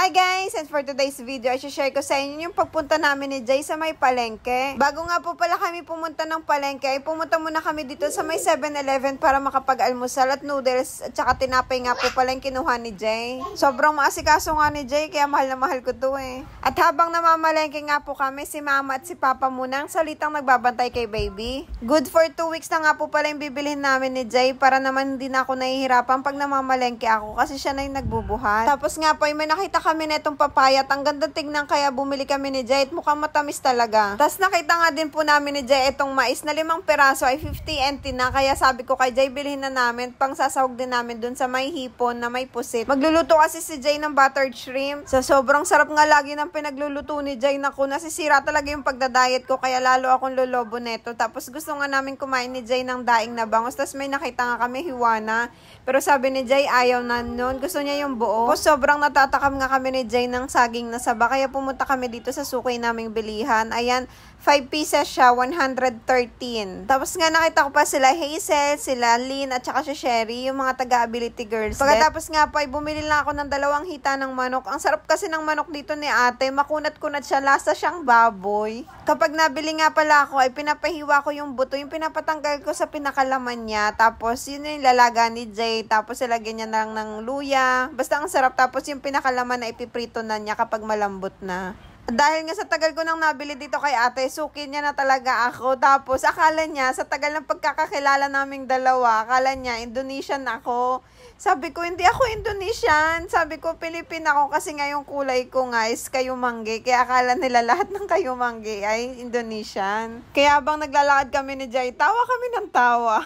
Hi guys! And for today's video, i-share ko sa inyo yung pagpunta namin ni Jay sa may palengke. Bago nga po pala kami pumunta ng palengke, ay pumunta muna kami dito sa may 7-Eleven para makapag-almusal at noodles at saka tinapay nga po pala yung kinuha ni Jay. Sobrang maasikaso nga ni Jay, kaya mahal na mahal ko to eh. At habang namamalengke nga po kami, si mama at si papa muna ang salitang nagbabantay kay baby. Good for 2 weeks na nga po pala yung bibilhin namin ni Jay para naman hindi na ako nahihirapan pag namamalengke ako kasi siya na yung nagbubuhat. Tapos nga po, may nakita kami na itong papaya at ang ganda tignan kaya bumili kami ni Jay at mukhang matamis talaga. Tapos nakita nga din po namin ni Jay itong mais na 5 peraso ay 50 NT na, kaya sabi ko kay Jay bilhin na namin pang sasahog din namin dun sa may hipon na may pusit. Magluluto kasi si Jay ng buttered shrimp. Sa sobrang sarap nga lagi ng pinagluluto ni Jay, naku, nasisira talaga yung pagdadayet ko kaya lalo akong lolobo neto. Tapos gusto nga namin kumain ni Jay ng daing na bangus. Tapos may nakita nga kami hiwana, pero sabi ni Jay ayaw na nun, gusto niya yung buo. Tapos sobrang natatakam nga kami ni Jay ng saging na saba, kaya pumunta kami dito sa suki naming bilihan. Ayan, 5 pieces siya, 113. Tapos nga nakita ko pa sila Hazel, sila Lynn at saka si Sherry, yung mga taga-ability girls. Pagkatapos nga po ay bumili lang ako ng 2 hita ng manok. Ang sarap kasi ng manok dito ni ate, makunat-kunat siya, lasa siyang baboy. Kapag nabili nga pala ako ay pinapahiwa ko yung buto, yung pinapatanggal ko sa pinakalaman niya. Tapos yun yung lalaga ni Jay, tapos ilagyan niya lang ng luya. Basta ang sarap, tapos yung pinakalaman na ipiprito na niya kapag malambot na. Dahil nga sa tagal ko nang nabili dito kay ate, suki niya na talaga ako. Tapos akala niya, sa tagal ng pagkakakilala naming dalawa, akala niya Indonesian ako. Sabi ko, hindi ako Indonesian. Sabi ko, Pilipin ako kasi nga yung kulay ko nga is kayumanggi. Kaya akala nila lahat ng kayumanggi ay Indonesian. Kaya habang naglalakad kami ni Jay, tawa kami ng tawa.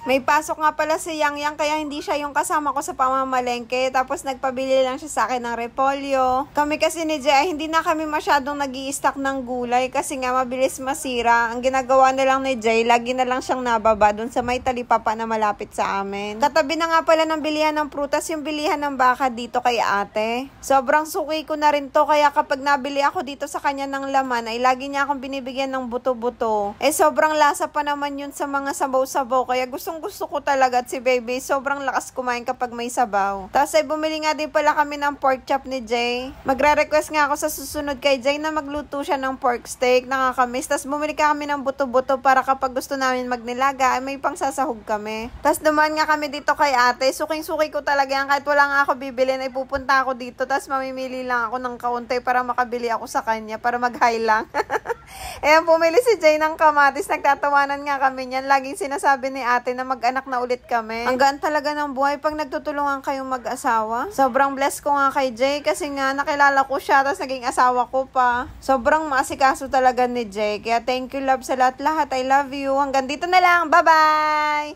May pasok nga pala si Yang Yang kaya hindi siya yung kasama ko sa pamamalengke. Tapos nagpabili lang siya sa akin ng repolyo. Kami kasi ni Jay ay hindi na kami masyadong nag-i-stock ng gulay kasi nga mabilis masira. Ang ginagawa na lang ni Jay, lagi na lang siyang nababa dun sa may talipapa na malapit sa amin. Katabi na nga pala ng bilihan ng prutas yung bilihan ng baka dito kay ate. Sobrang suki ko na rin to, kaya kapag nabili ako dito sa kanya ng laman ay lagi niya akong binibigyan ng buto-buto. Eh sobrang lasa pa naman yun sa mga sabaw-sabaw, kaya gusto ko talaga. At si baby sobrang lakas kumain kapag may sabaw. Tapos ay bumili nga din pala kami ng pork chop ni Jay. Magre-request nga ako sa susunod kay Jay na magluto siya ng pork steak, nakakamiss. Tapos bumili kami ng buto-buto para kapag gusto namin magnilaga ay may pang sasahog kami. Tapos dumaan nga kami dito kay ate, suking-suki ko talaga yan, kahit wala nga ako bibilin ay pupunta ako dito. Tapos mamimili lang ako ng kaunti para makabili ako sa kanya, para mag-high lang. Ayan, pumili si Jay ng kamatis. Nagtatawanan nga kami niyan. Laging sinasabi ni ate na mag-anak na ulit kami. Ang gaan talaga ng buhay pag nagtutulungan kayong mag-asawa. Sobrang blessed ko nga kay Jay kasi nga nakilala ko siya tapos naging asawa ko pa. Sobrang maasikaso talaga ni Jay. Kaya thank you love sa lahat-lahat. I love you. Hanggang dito na lang. Bye-bye!